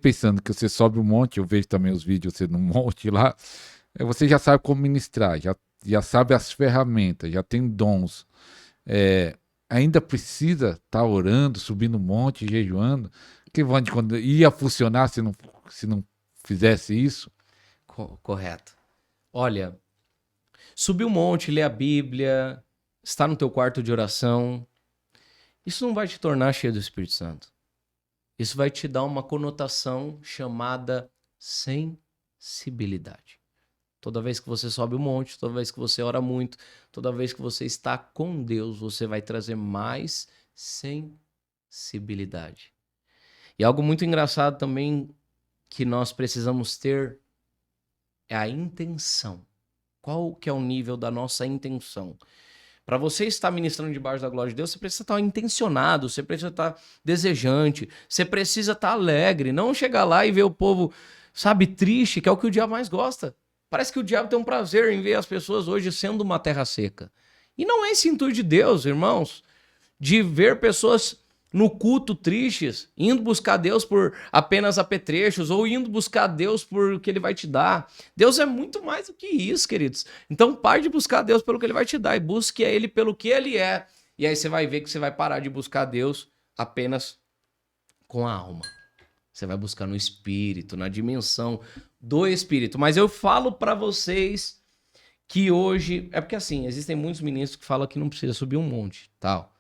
pensando que você sobe um monte, eu vejo também os vídeos você num monte lá, você já sabe como ministrar, já sabe as ferramentas, já tem dons. É, ainda precisa estar orando, subindo um monte, jejuando, que quando ia funcionar se não fizesse isso? Correto. Olha, subir um monte, ler a Bíblia, estar no teu quarto de oração, isso não vai te tornar cheio do Espírito Santo. Isso vai te dar uma conotação chamada sensibilidade. Toda vez que você sobe um monte, toda vez que você ora muito, toda vez que você está com Deus, você vai trazer mais sensibilidade. E algo muito engraçado também que nós precisamos ter é a intenção. Qual que é o nível da nossa intenção? Para você estar ministrando debaixo da glória de Deus, você precisa estar intencionado, você precisa estar desejante, você precisa estar alegre, não chegar lá e ver o povo, sabe, triste, que é o que o diabo mais gosta. Parece que o diabo tem um prazer em ver as pessoas hoje sendo uma terra seca. E não é esse intuito de Deus, irmãos, de ver pessoas no culto tristes, indo buscar Deus por apenas apetrechos, ou indo buscar Deus por o que Ele vai te dar. Deus é muito mais do que isso, queridos. Então pare de buscar Deus pelo que Ele vai te dar e busque a Ele pelo que Ele é. E aí você vai ver que você vai parar de buscar Deus apenas com a alma. Você vai buscar no espírito, na dimensão do espírito. Mas eu falo para vocês que hoje... É porque assim, existem muitos ministros que falam que não precisa subir um monte, tal.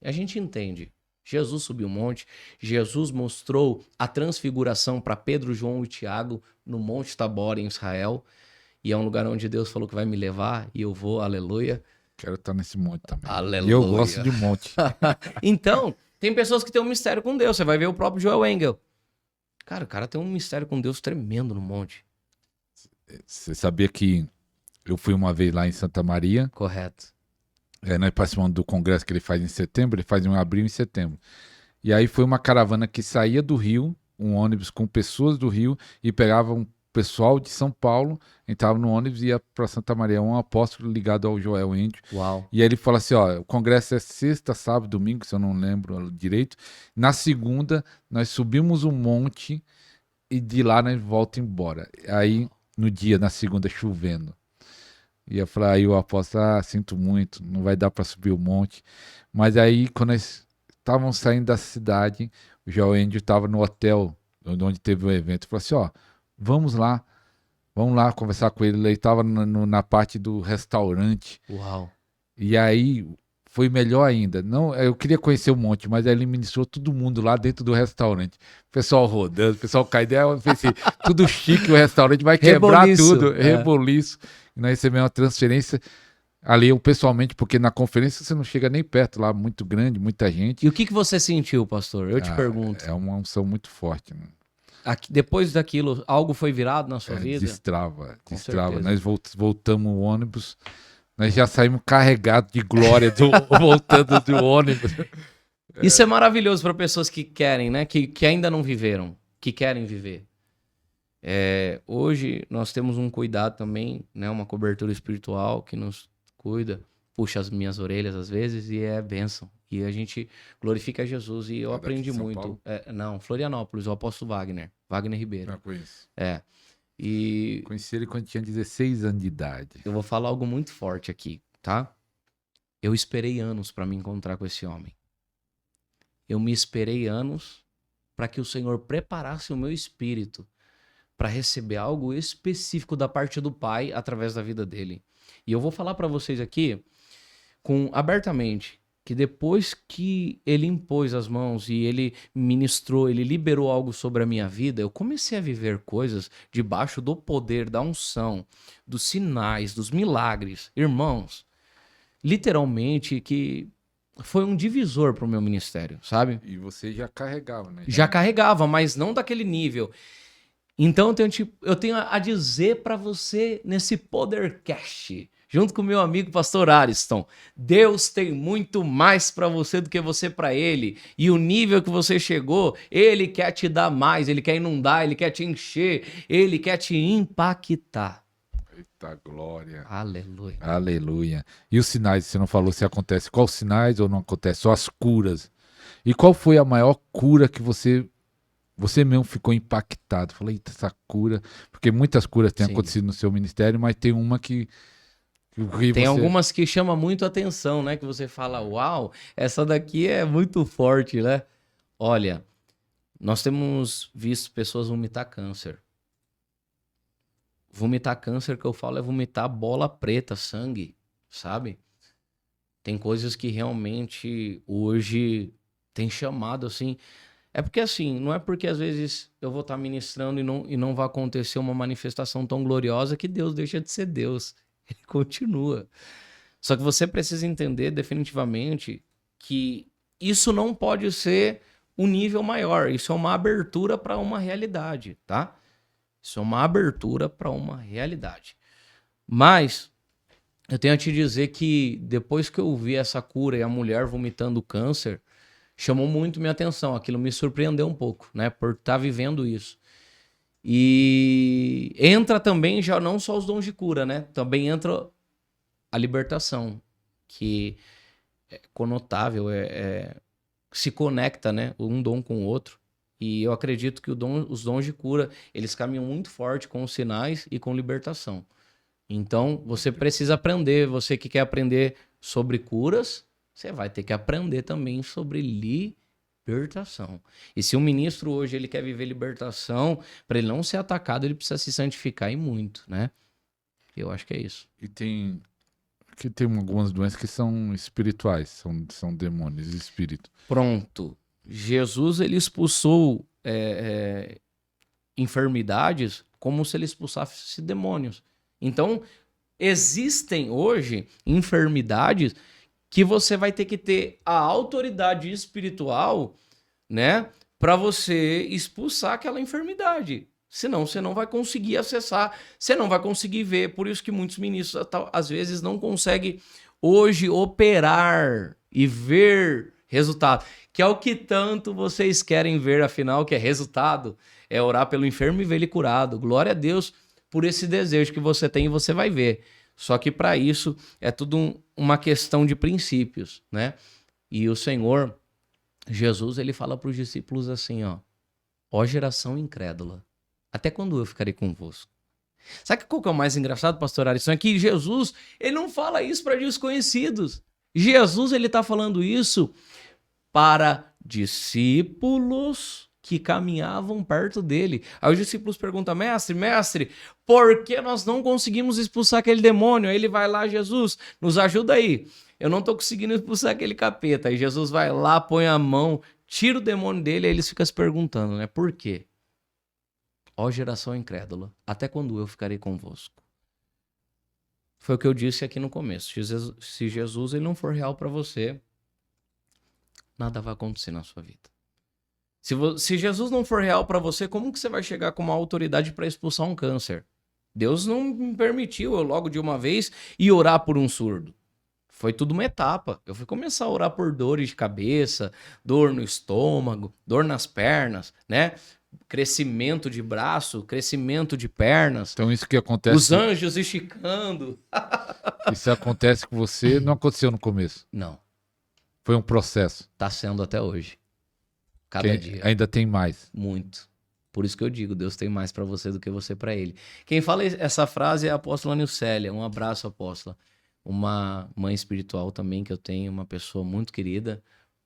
E a gente entende. Jesus subiu um monte, Jesus mostrou a transfiguração para Pedro, João e Tiago no Monte Tabor, em Israel, e é um lugar onde Deus falou que vai me levar, e eu vou, aleluia. Quero estar nesse monte também. Aleluia. E eu gosto de monte. Então, tem pessoas que têm um mistério com Deus, você vai ver o próprio Joel Engel. Cara, o cara tem um mistério com Deus tremendo no monte. Você sabia que eu fui uma vez lá em Santa Maria? Correto. Nós participamos do congresso que ele faz em setembro, ele faz em abril e setembro. E aí foi uma caravana que saía do Rio, um ônibus com pessoas do Rio, e pegava um pessoal de São Paulo, entrava no ônibus e ia para Santa Maria, um apóstolo ligado ao Joel Índio. Uau. E aí ele fala assim, ó, o congresso é sexta, sábado, domingo, se eu não lembro direito. Na segunda, nós subimos um monte e de lá nós voltamos embora. Aí, no dia, na segunda, chovendo. E eu falei, aí o apóstolo, sinto muito, não vai dar para subir o monte. Mas aí, quando nós estávamos saindo da cidade, o Joel Índio estava no hotel onde teve o evento. Ele falou assim, ó, vamos lá conversar com ele. Ele estava na parte do restaurante. Uau. E aí, foi melhor ainda. Não, eu queria conhecer o monte, mas aí ele ministrou todo mundo lá dentro do restaurante. O pessoal rodando, o pessoal caindo. Eu pensei, tudo chique, o restaurante vai quebrar Reboliço. tudo. Reboliço. E nós recebemos uma transferência ali, eu pessoalmente, porque na conferência você não chega nem perto lá, muito grande, muita gente. E o que você sentiu, pastor? Eu te pergunto. É uma unção muito forte, né? Depois daquilo, algo foi virado na sua vida? Destrava. certeza. Nós voltamos o ônibus, nós já saímos carregados de glória voltando do ônibus. Isso é maravilhoso para pessoas que querem, né? Que ainda não viveram, que querem viver. Hoje nós temos um cuidado também, né? Uma cobertura espiritual que nos cuida, puxa as minhas orelhas às vezes e é bênção. E a gente glorifica Jesus e eu aprendi muito. Não, Florianópolis, o apóstolo Wagner Ribeiro. Não conheço. E conheci ele quando tinha 16 anos de idade. Eu vou falar algo muito forte aqui, tá? Eu esperei anos para me encontrar com esse homem. Eu me esperei anos para que o Senhor preparasse o meu espírito para receber algo específico da parte do Pai através da vida dele. E eu vou falar para vocês aqui abertamente que depois que ele impôs as mãos e ele ministrou, ele liberou algo sobre a minha vida, eu comecei a viver coisas debaixo do poder da unção, dos sinais, dos milagres. Irmãos, literalmente que foi um divisor para o meu ministério, sabe? E você já carregava, né? Já carregava, mas não daquele nível. Então eu tenho a dizer para você nesse Podercast, junto com o meu amigo pastor Ariston, Deus tem muito mais para você do que você para ele. E o nível que você chegou, ele quer te dar mais, ele quer inundar, ele quer te encher, ele quer te impactar. Eita glória. Aleluia. Aleluia. E os sinais, você não falou se acontece quais sinais ou não acontece, só as curas. E qual foi a maior cura que você você mesmo ficou impactado. Falei, eita, essa cura. Porque muitas curas têm Sim. acontecido no seu ministério, mas tem uma que Tem você... algumas que chamam muito atenção, né? Que você fala, uau, essa daqui é muito forte, né? Olha, nós temos visto pessoas vomitar câncer. Vomitar câncer que eu falo é vomitar bola preta, sangue, sabe? Tem coisas que realmente hoje tem chamado assim. É porque assim, não é porque às vezes eu vou estar ministrando e não vai acontecer uma manifestação tão gloriosa que Deus deixa de ser Deus. Ele continua. Só que você precisa entender definitivamente que isso não pode ser um nível maior. Isso é uma abertura para uma realidade, tá? Isso é uma abertura para uma realidade. Mas eu tenho a te dizer que depois que eu vi essa cura e a mulher vomitando câncer, chamou muito minha atenção. Aquilo me surpreendeu um pouco, né? Por estar vivendo isso. E entra também já não só os dons de cura, né? Também entra a libertação, que é conotável, se conecta, né? Um dom com o outro. E eu acredito que os dons de cura, eles caminham muito forte com os sinais e com libertação. Então, você precisa aprender. Você que quer aprender sobre curas, você vai ter que aprender também sobre libertação. E se um ministro hoje ele quer viver libertação, para ele não ser atacado, ele precisa se santificar e muito, né? Eu acho que é isso. E tem algumas doenças que são espirituais, são demônios, espírito. Pronto. Jesus, ele expulsou enfermidades como se ele expulsasse demônios. Então, existem hoje enfermidades que você vai ter que ter a autoridade espiritual, né, para você expulsar aquela enfermidade. Senão você não vai conseguir acessar, você não vai conseguir ver. Por isso que muitos ministros às vezes não conseguem hoje operar e ver resultado, que é o que tanto vocês querem ver, afinal, que é resultado, é orar pelo enfermo e ver ele curado. Glória a Deus por esse desejo que você tem e você vai ver. Só que para isso é tudo uma questão de princípios, né? E o Senhor, Jesus, ele fala para os discípulos assim, ó geração incrédula, até quando eu ficarei convosco? Sabe qual que é o mais engraçado, pastor Alisson? É que Jesus, ele não fala isso para desconhecidos. Jesus, ele está falando isso para discípulos que caminhavam perto dele. Aí os discípulos perguntam, mestre, por que nós não conseguimos expulsar aquele demônio? Aí ele vai lá, Jesus, nos ajuda aí. Eu não estou conseguindo expulsar aquele capeta. Aí Jesus vai lá, põe a mão, tira o demônio dele, aí eles ficam se perguntando, né? Por quê? Ó geração incrédula, até quando eu ficarei convosco? Foi o que eu disse aqui no começo. Se Jesus ele não for real para você, nada vai acontecer na sua vida. Se Jesus não for real para você, como que você vai chegar com uma autoridade para expulsar um câncer? Deus não me permitiu eu logo de uma vez ir orar por um surdo. Foi tudo uma etapa. Eu fui começar a orar por dores de cabeça, dor no estômago, dor nas pernas, né? Crescimento de braço, crescimento de pernas. Então isso que acontece... Os anjos esticando. Isso acontece com você, não aconteceu no começo. Não. Foi um processo. Tá sendo até hoje. Cada dia. Ainda tem mais. Muito. Por isso que eu digo, Deus tem mais para você do que você para ele. Quem fala essa frase é a apóstola Nilcélia. Um abraço, apóstola. Uma mãe espiritual também que eu tenho, uma pessoa muito querida,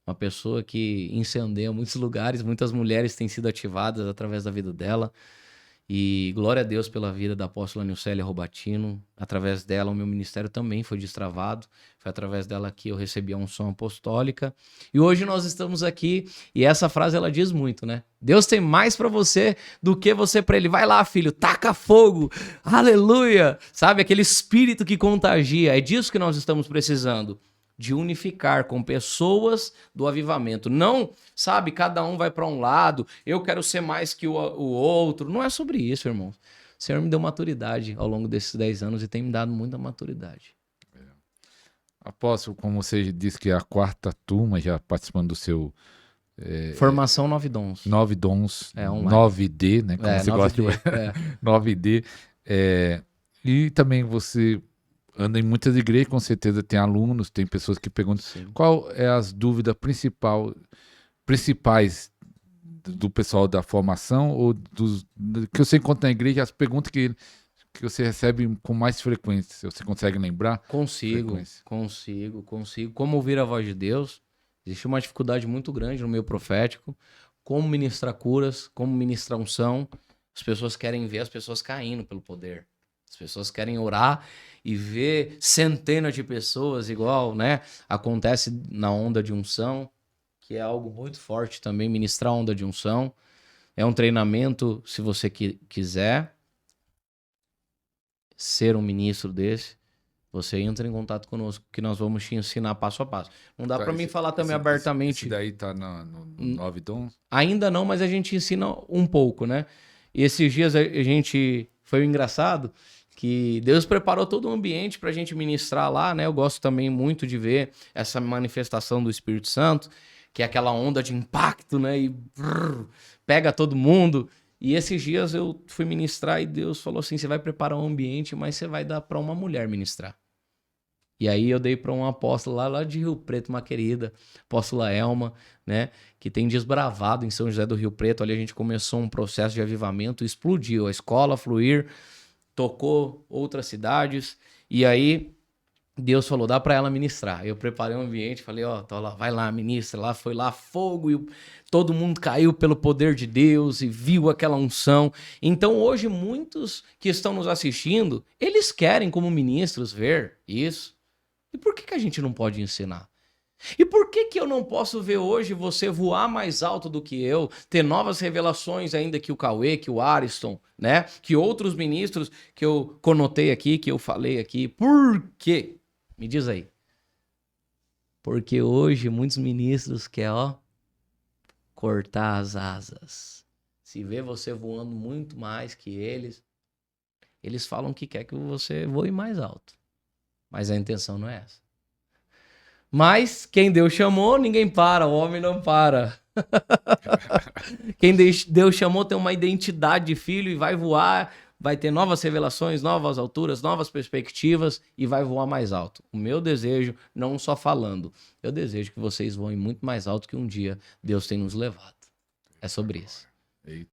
uma pessoa que incendeia muitos lugares, muitas mulheres têm sido ativadas através da vida dela. E glória a Deus pela vida da apóstola Nilcélia Robatino. Através dela, o meu ministério também foi destravado. Foi através dela que eu recebi a unção apostólica. E hoje nós estamos aqui, e essa frase ela diz muito, né? Deus tem mais para você do que você para ele. Vai lá, filho, taca fogo. Aleluia! Sabe, aquele espírito que contagia. É disso que nós estamos precisando. De unificar com pessoas do avivamento. Não, sabe, cada um vai para um lado, eu quero ser mais que o outro. Não é sobre isso, irmãos. O Senhor me deu maturidade ao longo desses 10 anos e tem me dado muita maturidade. Apóstolo, como você disse que é a quarta turma já participando do seu... Formação 9 Dons. 9 Dons, online. 9D, né? Como você 9D, gosta de... 9D. E também você... anda em muitas igrejas, com certeza tem alunos, tem pessoas que perguntam. Sim. Qual é as dúvidas principais do pessoal da formação ou que você encontra na igreja, as perguntas que você recebe com mais frequência? Você consegue lembrar? Consigo. Como ouvir a voz de Deus? Existe uma dificuldade muito grande no meio profético. Como ministrar curas, como ministrar unção. As pessoas querem ver as pessoas caindo pelo poder. As pessoas querem orar e ver centenas de pessoas igual, né? Acontece na onda de unção, que é algo muito forte também, ministrar onda de unção. É um treinamento, se você quiser ser um ministro desse, você entra em contato conosco, que nós vamos te ensinar passo a passo. Não dá para mim falar também abertamente. Esse daí tá no 9 Dons? Ainda não, mas a gente ensina um pouco, né? E esses dias a gente... Foi engraçado que Deus preparou todo o ambiente para a gente ministrar lá, né? Eu gosto também muito de ver essa manifestação do Espírito Santo, que é aquela onda de impacto, né? E pega todo mundo. E esses dias eu fui ministrar e Deus falou assim, você vai preparar um ambiente, mas você vai dar para uma mulher ministrar. E aí eu dei para um apóstolo lá de Rio Preto, uma querida, apóstola Elma, né, que tem desbravado em São José do Rio Preto. Ali a gente começou um processo de avivamento, explodiu a escola, Fluir, tocou outras cidades, e aí Deus falou, dá para ela ministrar. Eu preparei um ambiente, falei, ó, tá lá, vai lá, ministra. Lá foi lá fogo e todo mundo caiu pelo poder de Deus e viu aquela unção. Então hoje muitos que estão nos assistindo, eles querem como ministros ver isso. E por que a gente não pode ensinar? E por que eu não posso ver hoje você voar mais alto do que eu, ter novas revelações ainda que o Cauê, que o Ariston, né? Que outros ministros que eu conotei aqui, que eu falei aqui. Por quê? Me diz aí. Porque hoje muitos ministros querem, ó, cortar as asas. Se vê você voando muito mais que eles falam que quer que você voe mais alto. Mas a intenção não é essa. Mas quem Deus chamou, ninguém para, o homem não para. Quem Deus chamou tem uma identidade de filho e vai voar, vai ter novas revelações, novas alturas, novas perspectivas e vai voar mais alto. O meu desejo, não só falando, eu desejo que vocês voem muito mais alto que um dia Deus tem nos levado. É sobre isso. Eita.